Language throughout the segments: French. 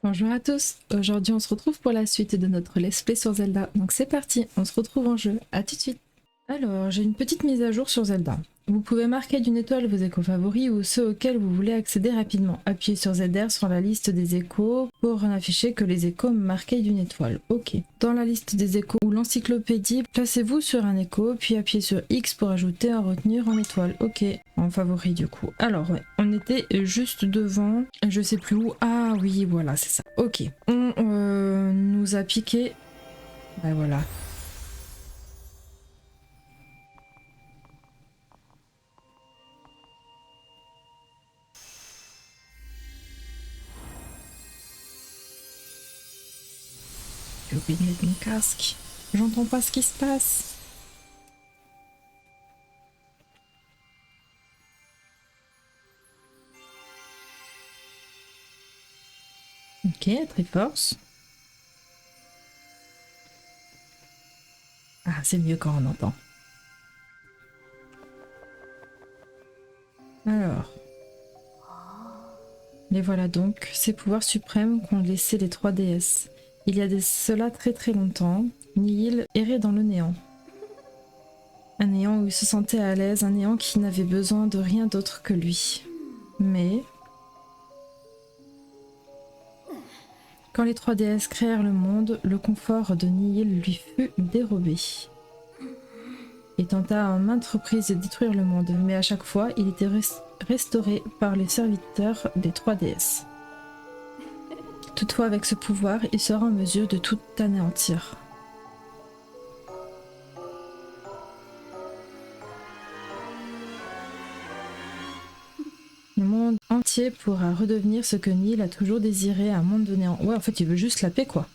Bonjour à tous, aujourd'hui on se retrouve pour la suite de notre let's play sur Zelda, donc c'est parti, on se retrouve en jeu, à tout de suite. Alors, j'ai une petite mise à jour sur Zelda. Vous pouvez marquer d'une étoile vos échos favoris ou ceux auxquels vous voulez accéder rapidement. Appuyez sur ZR sur la liste des échos pour n'afficher que les échos marqués d'une étoile. Ok. Dans la liste des échos ou l'encyclopédie, placez-vous sur un écho, puis appuyez sur X pour ajouter un retenir en étoile. Ok. En favori du coup. Alors ouais, on était juste devant, je sais plus où. Ah oui, voilà, c'est ça. Ok. On nous a piqué. Ben voilà. J'ai oublié mon casque. J'entends pas ce qui se passe. Ok, Triforce. Ah, c'est mieux quand on entend. Alors. Les voilà donc, ces pouvoirs suprêmes qu'ont laissé les 3 déesses. Il y a de cela très très longtemps, Nihil errait dans le néant. Un néant où il se sentait à l'aise, un néant qui n'avait besoin de rien d'autre que lui. Mais... quand les 3 déesses créèrent le monde, le confort de Nihil lui fut dérobé. Il tenta à maintes reprises de détruire le monde, mais à chaque fois, il était restauré par les serviteurs des 3 déesses. Toutefois, avec ce pouvoir, il sera en mesure de tout anéantir. Le monde entier pourra redevenir ce que Nihil a toujours désiré, un monde de néant. Ouais, en fait, il veut juste la paix, quoi.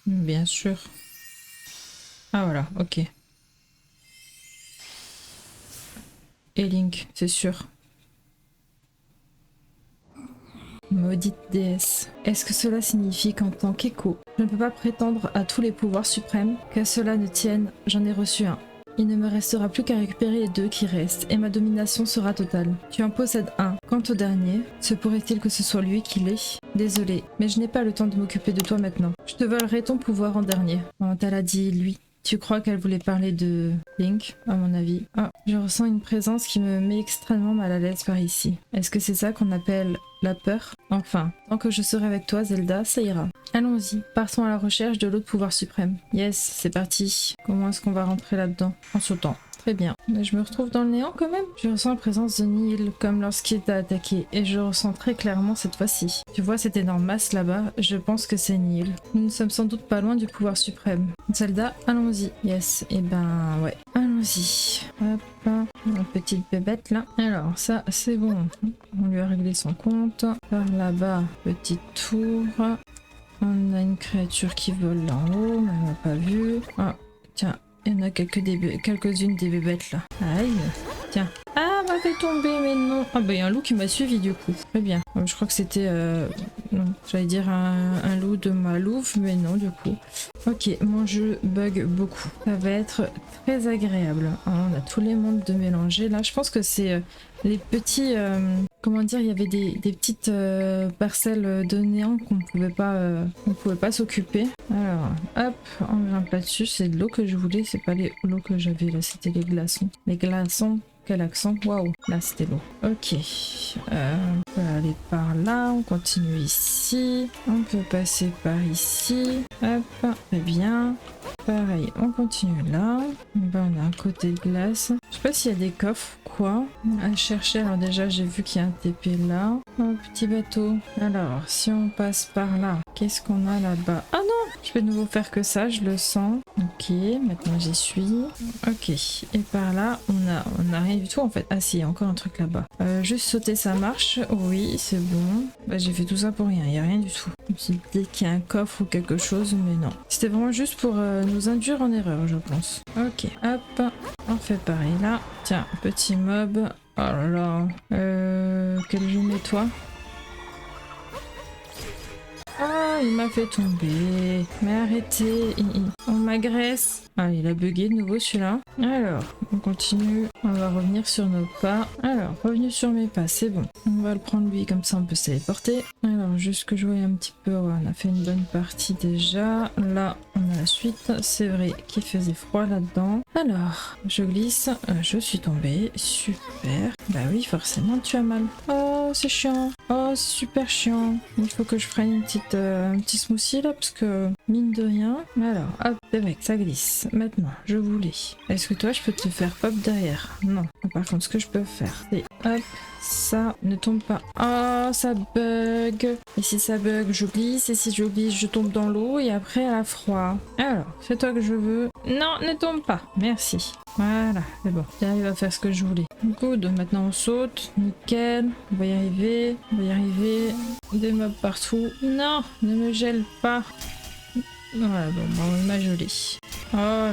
Bien sûr. Ah voilà, ok. Et Link, c'est sûr. Maudite déesse. Est-ce que cela signifie qu'en tant qu'écho, je ne peux pas prétendre à tous les pouvoirs suprêmes? Qu'à cela ne tienne, j'en ai reçu un. Il ne me restera plus qu'à récupérer les 2 qui restent, et ma domination sera totale. Tu en possèdes un. Quant au dernier, se pourrait-il que ce soit lui qui l'ait? Désolé, mais je n'ai pas le temps de m'occuper de toi maintenant. Je te volerai ton pouvoir en dernier. Oh, elle a dit lui. Tu crois qu'elle voulait parler de Link, à mon avis. Ah, je ressens une présence qui me met extrêmement mal à l'aise par ici. Est-ce que c'est ça qu'on appelle la peur? Enfin, tant que je serai avec toi, Zelda, ça ira. Allons-y, partons à la recherche de l'autre pouvoir suprême. Yes, c'est parti. Comment est-ce qu'on va rentrer là-dedans? En sautant. Très bien. Mais je me retrouve dans le néant quand même. Je ressens la présence de Nihil comme lorsqu'il t'a attaqué et je ressens très clairement cette fois-ci. Tu vois cette énorme masse là-bas? Je pense que c'est Nihil. Nous ne sommes sans doute pas loin du pouvoir suprême. Zelda, allons-y. Yes, et ben ouais. Allons-y. Hop, la petite bébête là. Alors ça c'est bon. On lui a réglé son compte. Par là-bas, petite tour. On a une créature qui vole là en haut, mais on l'a pas vue. Ah, tiens. Il y en a quelques-unes des bébêtes là. Aïe. Tiens. Ah, m'a fait tomber, mais non. Ah bah il y a un loup qui m'a suivi du coup. Très bien. Je crois que c'était... non, j'allais dire un loup de ma louve, mais non du coup. Ok, mon jeu bug beaucoup. Ça va être très agréable. Ah, on a tous les mondes de mélanger là. Je pense que c'est les petits... comment dire, il y avait des petites parcelles de néant qu'on pouvait pas s'occuper. Alors, hop, on grimpe là-dessus. C'est de l'eau que je voulais, c'est pas l'eau que j'avais là, c'était les glaçons. Les glaçons, quel accent? Waouh, là c'était l'eau. Ok, on peut aller par là, on continue ici. On peut passer par ici. Hop, très bien. Pareil, on continue là. Ben, on a un côté de glace. Je sais pas s'il y a des coffres, quoi, à chercher. Alors déjà, j'ai vu qu'il y a un TP là. Un petit bateau. Alors, si on passe par là, qu'est-ce qu'on a là-bas? Ah non, Je vais de nouveau faire que ça, je le sens. Ok, maintenant j'y suis. Ok, et par là, on a rien du tout en fait. Ah si, il y a encore un truc là-bas. Juste sauter, ça marche. Oui, c'est bon. Bah, j'ai fait tout ça pour rien, il n'y a rien du tout. Je me suis dit qu'il y a un coffre ou quelque chose, mais non. C'était vraiment juste pour nous induire en erreur, je pense. Ok, hop, on fait pareil là. Tiens, petit mob. Oh là là. Quel jeu mets toi? Ah, il m'a fait tomber. Mais arrêtez, on m'agresse. Ah, il a bugué de nouveau celui-là. Alors, on continue. On va revenir sur nos pas. Alors, revenu sur mes pas, c'est bon. On va le prendre lui, comme ça on peut se téléporter. Alors, juste que je voyais un petit peu. Ouais, on a fait une bonne partie déjà. Là, on a la suite. C'est vrai qu'il faisait froid là-dedans. Alors, je glisse. Je suis tombée. Super. Bah oui, forcément, tu as mal. Oh, c'est chiant. Oh, c'est super chiant. Il faut que je prenne une petite, un petit smoothie là, parce que mine de rien. Alors, hop, c'est vrai que ça glisse. Maintenant, je voulais. Est-ce que toi, je peux te faire pop derrière? Non. Par contre, ce que je peux faire, c'est hop, ça ne tombe pas. Ah, ça bug. Et si ça bug, je glisse. Et si je glisse, je tombe dans l'eau. Et après, elle a froid. Alors, c'est toi que je veux. Non, ne tombe pas. Merci. Voilà, c'est bon. J'arrive à faire ce que je voulais. Good. Maintenant, on saute. Nickel. On va y arriver. On va y arriver. Des mobs partout. Non, ne me gèle pas. Voilà, bon, on m'a gelé. Oh là là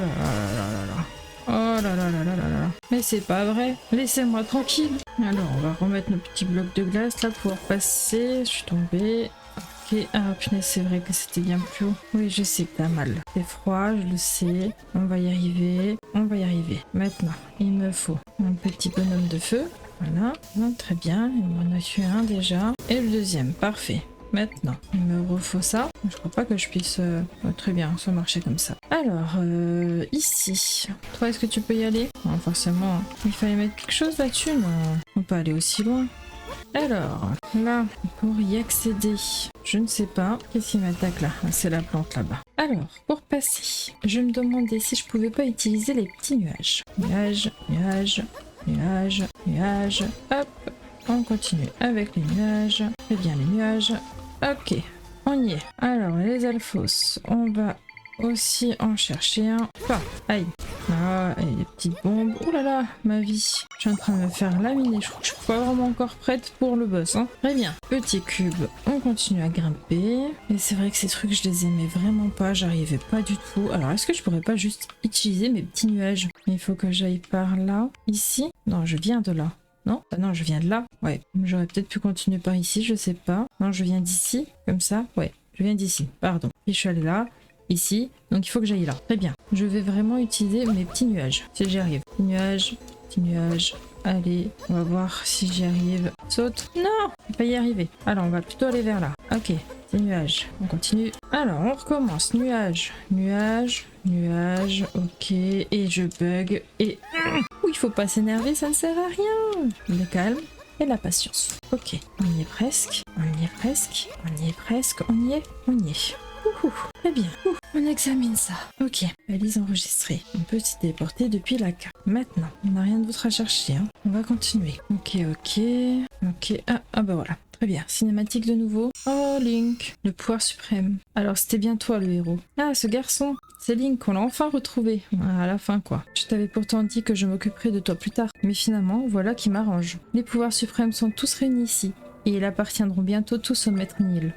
là là là. Oh là là là là là là. Mais c'est pas vrai. Laissez-moi tranquille. Alors, on va remettre nos petits blocs de glace là pour passer. Je suis tombée. Ok. Ah punaise, c'est vrai que c'était bien plus haut. Oui, je sais que t'as mal. C'est froid, je le sais. On va y arriver. On va y arriver. Maintenant, il me faut un petit bonhomme de feu. Voilà. Très bien. Il m'en a tué un déjà. Et le deuxième. Parfait. Maintenant, il me refaut ça. Je crois pas que je puisse... très bien, ça marcher comme ça. Alors, ici. Toi, est-ce que tu peux y aller? Non, forcément. Il fallait mettre quelque chose là-dessus, non. On peut aller aussi loin. Alors, là, pour y accéder, je ne sais pas. Qu'est-ce qui m'attaque là? Ah, c'est la plante là-bas. Alors, pour passer, je me demandais si je pouvais pas utiliser les petits nuages. Nuages, nuages, nuages, nuages. Hop, on continue avec les nuages. Très bien, les nuages. Ok, on y est. Alors, les alphos, on va aussi en chercher un. Enfin, aïe. Ah, et les petites bombes. Oh là là, ma vie. Je suis en train de me faire laminer. Je crois que je suis pas vraiment encore prête pour le boss. Hein. Très bien. Petit cube, on continue à grimper. Et c'est vrai que ces trucs, je les aimais vraiment pas. J'arrivais pas du tout. Alors, est-ce que je pourrais pas juste utiliser mes petits nuages? Il faut que j'aille par là. Ici? Non, je viens de là. Non? Ah non, je viens de là. Ouais. J'aurais peut-être pu continuer par ici, je sais pas. Non, je viens d'ici. Comme ça? Ouais. Je viens d'ici. Pardon. Et je suis allée là. Ici. Donc il faut que j'aille là. Très bien. Je vais vraiment utiliser mes petits nuages. Si j'y arrive. Petit nuage. Petit nuage. Allez. On va voir si j'y arrive. Saute. Non! On va pas y arriver. Alors, on va plutôt aller vers là. Ok. Petit nuage. On continue. Alors, on recommence. Nuage. Nuage. Nuage. Ok. Et je bug. Et... il faut pas s'énerver, ça ne sert à rien. Le calme et la patience. Ok, on y est presque, on y est presque, on y est presque, on y est, on y est. Très bien, on examine ça. Ok, valise enregistrée. On peut s'y téléporter depuis la carte. Maintenant, on n'a rien d'autre à chercher. Hein. On va continuer. Ok, ok, ok. Ah bah voilà. Très bien, cinématique de nouveau. Oh, Link, le pouvoir suprême. Alors, c'était bien toi le héros. Ah, ce garçon, c'est Link, on l'a enfin retrouvé. À la fin, quoi. Je t'avais pourtant dit que je m'occuperais de toi plus tard. Mais finalement, voilà qui m'arrange. Les pouvoirs suprêmes sont tous réunis ici. Et ils appartiendront bientôt tous au maître Nil.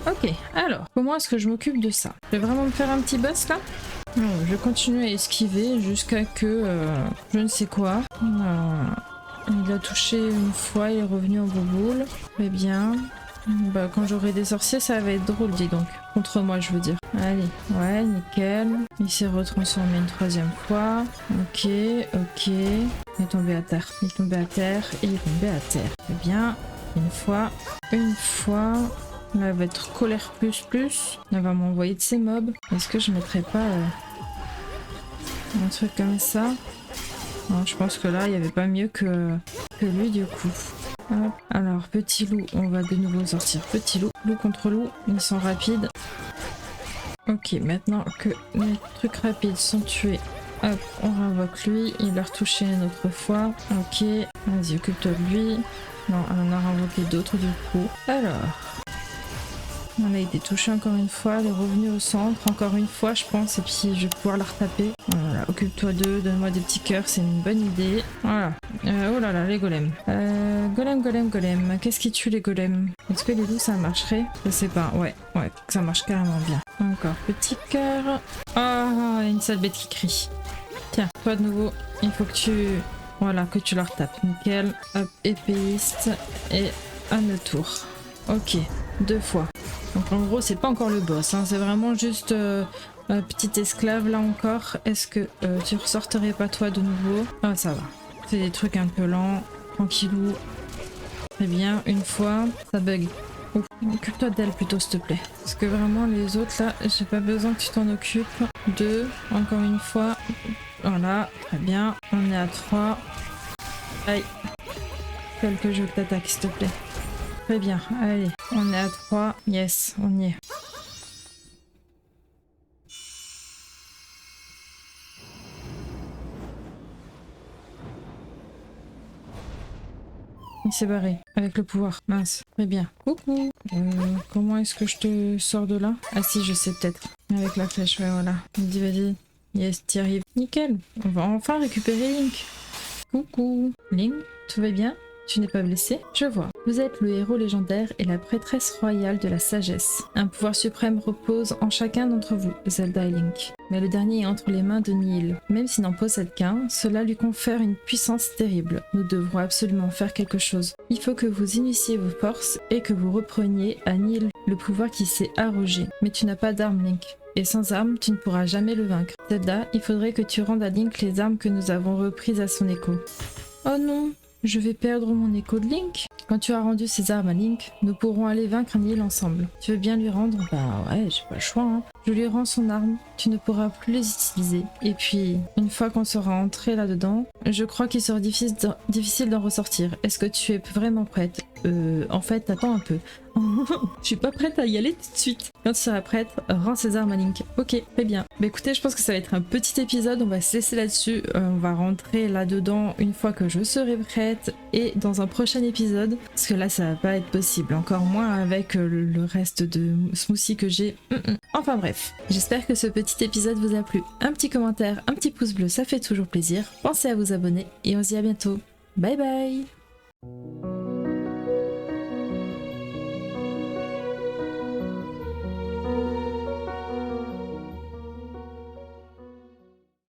Ok, alors, comment est-ce que je m'occupe de ça? Je vais vraiment me faire un petit boss là? Non, je vais continuer à esquiver jusqu'à que je ne sais quoi. Il a touché une fois, il est revenu en bouboule. Très bien. Bah, quand j'aurai des sorciers, ça va être drôle, dis donc. Contre moi, je veux dire. Allez, ouais, nickel. Il s'est retransformé une troisième fois. Ok, ok. Il est tombé à terre. Il est tombé à terre et il est tombé à terre. Très bien. Une fois. Une fois. Là, elle va être colère plus plus. Elle va m'envoyer de ses mobs. Est-ce que je mettrais pas un truc comme ça? Non, je pense que là, il n'y avait pas mieux que lui du coup. Hop. Alors, petit loup, on va de nouveau sortir petit loup. Loup contre loup, ils sont rapides. Ok, maintenant que les trucs rapides sont tués, Hop, on réinvoque lui, il a retouché une autre fois. Ok, vas-y, occupe-toi de lui. Non, on a réinvoqué d'autres du coup. Alors, on a été touché encore une fois, elle est revenue au centre encore une fois je pense, et puis je vais pouvoir la retaper. Voilà, occupe-toi d'eux, donne-moi des petits cœurs, c'est une bonne idée. Voilà. Oh là là, les golems. Golem. Qu'est-ce qui tue les golems? Est-ce que les loups ça marcherait? Je sais pas, ouais, ça marche carrément bien. Encore petit cœur. Ah, une sale bête qui crie. Tiens, toi de nouveau, il faut que tu... Voilà, que tu la retapes. Nickel. Hop, épéiste. Et à notre tour. Ok, 2 fois. Donc en gros, c'est pas encore le boss, hein, c'est vraiment juste un petit esclave là encore. Est-ce que tu ressortirais pas toi de nouveau? Ah, ça va. C'est des trucs un peu lents, tranquillou. Très bien, une fois, ça bug. Ouf, occupe-toi d'elle plutôt s'il te plaît. Parce que vraiment les autres là, j'ai pas besoin que tu t'en occupes. 2, encore une fois. Voilà, très bien. On est à 3. Aïe. Quelques jeux que t'attaques s'il te plaît. Très bien, allez, on est à 3. Yes, on y est. Il s'est barré avec le pouvoir. Mince, très bien. Coucou. Comment est-ce que je te sors de là? Ah si, je sais peut-être. Avec la flèche, ouais, voilà. Vas-y. Yes, t'y arrives. Nickel. On va enfin récupérer Link. Coucou. Link, tout va bien? Tu n'es pas blessé? Je vois. Vous êtes le héros légendaire et la prêtresse royale de la sagesse. Un pouvoir suprême repose en chacun d'entre vous, Zelda et Link. Mais le dernier est entre les mains de Nihil. Même s'il n'en possède qu'un, cela lui confère une puissance terrible. Nous devrons absolument faire quelque chose. Il faut que vous initiez vos forces et que vous repreniez à Nihil le pouvoir qui s'est arrogé. Mais tu n'as pas d'arme, Link. Et sans armes, tu ne pourras jamais le vaincre. Zelda, il faudrait que tu rendes à Link les armes que nous avons reprises à son écho. Oh non! Je vais perdre mon écho de Link. Quand tu as rendu ces armes à Link, nous pourrons aller vaincre Nihil ensemble. Tu veux bien lui rendre? Bah ouais, j'ai pas le choix, hein. Je lui rends son arme, tu ne pourras plus les utiliser. Et puis, une fois qu'on sera entré là-dedans, je crois qu'il sera difficile d'en ressortir. Est-ce que tu es vraiment prête? En fait, attends un peu. Je suis pas prête à y aller tout de suite. Quand tu seras prête, rends ces armes à Link. Ok, très bien. Bah écoutez, je pense que ça va être un petit épisode, on va se laisser là-dessus. On va rentrer là-dedans une fois que je serai prête et dans un prochain épisode. Parce que là, ça va pas être possible. Encore moins avec le reste de smoothie que j'ai. Enfin bref, j'espère que ce petit épisode vous a plu. Un petit commentaire, un petit pouce bleu, ça fait toujours plaisir. Pensez à vous abonner et on se dit à bientôt. Bye bye!